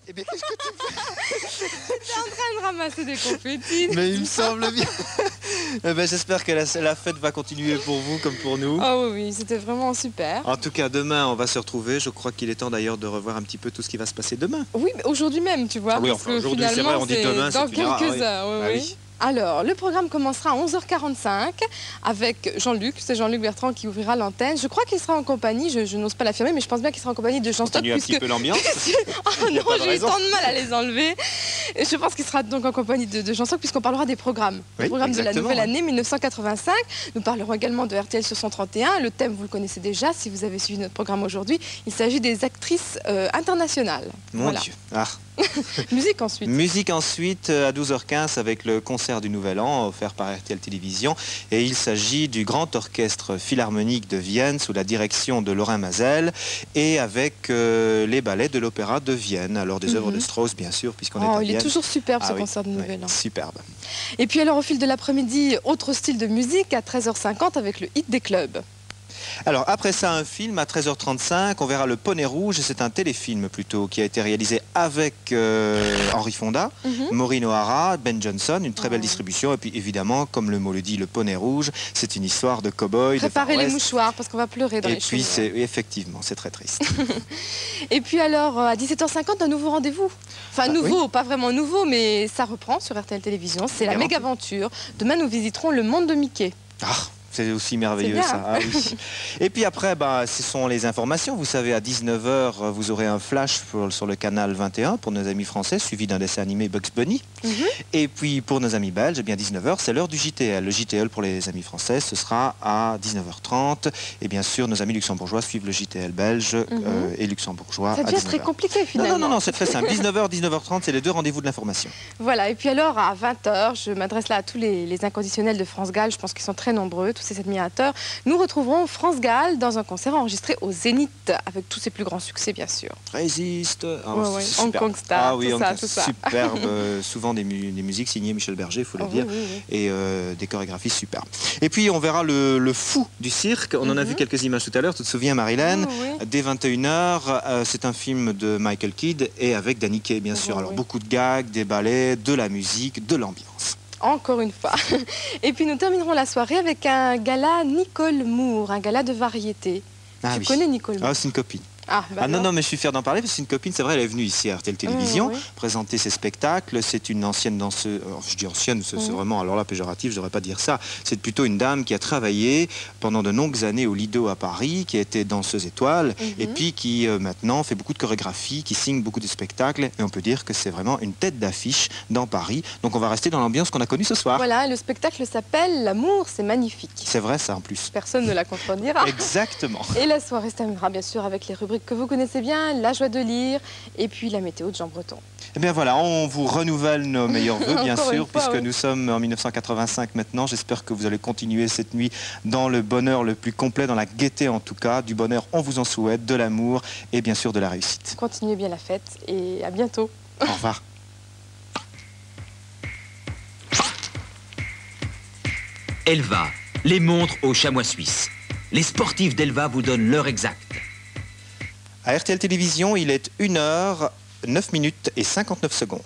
Eh bien, qu'est-ce que tu fais? J'étais en train de ramasser des confettis. Mais il me semble bien. Eh ben, j'espère que la fête va continuer pour vous comme pour nous. Oh oui, c'était vraiment super. En tout cas, demain, on va se retrouver. Je crois qu'il est temps d'ailleurs de revoir un petit peu tout ce qui va se passer demain. Oui, mais aujourd'hui même, tu vois. Ah oui, parce enfin, que aujourd'hui, c'est finalement, vrai, on dit demain, dans c'est finira. quelques Ah oui. heures. Oui, Ah oui. oui. Alors, le programme commencera à 11h45 avec Jean-Luc. C'est Jean-Luc Bertrand qui ouvrira l'antenne. Je crois qu'il sera en compagnie, je n'ose pas l'affirmer, mais je pense bien qu'il sera en compagnie de Jean Stock. Continue un petit peu l'ambiance. Oh non, j'ai eu tant de mal à les enlever. Et je pense qu'il sera donc en compagnie de Jean Stock puisqu'on parlera des programmes. Oui, Les programmes de la exactement, nouvelle oui. année 1985. Nous parlerons également de RTL sur 131. Le thème, vous le connaissez déjà si vous avez suivi notre programme aujourd'hui. Il s'agit des actrices internationales. Mon Voilà. Dieu. Ah. Musique ensuite. Musique ensuite à 12h15 avec le concert du Nouvel An offert par RTL Télévision. Et il s'agit du Grand Orchestre Philharmonique de Vienne sous la direction de Lorin Maazel et avec les ballets de l'Opéra de Vienne. Alors des œuvres de Strauss bien sûr puisqu'on est à Il Vienne. est toujours superbe ce Ah oui, concert du Nouvel oui, An. superbe. Et puis alors au fil de l'après-midi, autre style de musique à 13h50 avec le hit des clubs. Alors après ça un film à 13h35, on verra Le Poney Rouge, c'est un téléfilm plutôt qui a été réalisé avec Henri Fonda, Maureen O'Hara, Ben Johnson, une très belle distribution et puis évidemment comme le mot le dit, Le Poney Rouge, c'est une histoire de cow-boy, de Far Préparez les West. mouchoirs parce qu'on va pleurer dans Et les puis cheveux. c'est effectivement c'est très triste. Et puis alors à 17h50 un nouveau rendez-vous. Enfin nouveau, oui. pas vraiment nouveau, mais ça reprend sur RTL Télévision. C'est la Méga méga aventure. Demain nous visiterons le monde de Mickey. Ah, c'est aussi merveilleux C'est bien. ça. Ah, oui. Et puis après, ce sont les informations. Vous savez, à 19h, vous aurez un flash sur le canal 21 pour nos amis français, suivi d'un dessin animé Bugs Bunny. Et puis pour nos amis belges, eh bien 19h, c'est l'heure du JTL. Le JTL pour les amis français, ce sera à 19h30. Et bien sûr, nos amis luxembourgeois suivent le JTL belge et luxembourgeois Ça à devient 19h. très compliqué finalement. Non, c'est très simple. 19h, 19h30, c'est les deux rendez-vous de l'information. Voilà, et puis alors à 20h, je m'adresse là à tous les inconditionnels de France Gall, je pense qu'ils sont très nombreux, tous ces admirateurs. Nous retrouverons France Gall dans un concert enregistré au Zénith, avec tous ses plus grands succès bien sûr. Résiste. Ah, Ouais, c'est Hong super. Kong Star, Ah oui, tout ça. superbe. Souvent des musiques signées Michel Berger, il faut le dire. Oui. Et des chorégraphies superbes. Et puis on verra le fou du cirque. On en a vu quelques images tout à l'heure. Tu te souviens, Marilyn? Dès 21h, c'est un film de Michael Kidd et avec Danny Kaye, bien sûr. Alors beaucoup de gags, des ballets, de la musique, de l'ambiance. Encore une fois. Et puis nous terminerons la soirée avec un gala Nicole Moore, un gala de variété. Tu connais Nicole Moore? Ah, c'est une copine. Ah, non, mais je suis fier d'en parler parce que c'est une copine, c'est vrai, elle est venue ici à RTL Télévision présenter ses spectacles. C'est une ancienne danseuse, je dis ancienne, c'est vraiment, alors là, péjoratif, je devrais pas dire ça. C'est plutôt une dame qui a travaillé pendant de longues années au Lido à Paris, qui a été danseuse étoile, et puis qui maintenant fait beaucoup de chorégraphies, qui signe beaucoup de spectacles, et on peut dire que c'est vraiment une tête d'affiche dans Paris. Donc on va rester dans l'ambiance qu'on a connue ce soir. Voilà, le spectacle s'appelle L'amour, c'est magnifique. C'est vrai ça en plus. Personne ne la contredira. Exactement. Et la soirée se terminera bien sûr avec les rubriques que vous connaissez bien, la joie de lire et puis la météo de Jean Breton. Eh bien voilà, on vous renouvelle nos meilleurs voeux, bien Encore sûr, une fois, puisque nous sommes en 1985 maintenant. J'espère que vous allez continuer cette nuit dans le bonheur le plus complet, dans la gaieté en tout cas. Du bonheur, on vous en souhaite, de l'amour et bien sûr de la réussite. Continuez bien la fête et à bientôt. Au revoir. Elva, les montres au chamois suisse. Les sportifs d'Elva vous donnent l'heure exacte. À RTL Télévision, il est 1h, 9 minutes et 59 secondes.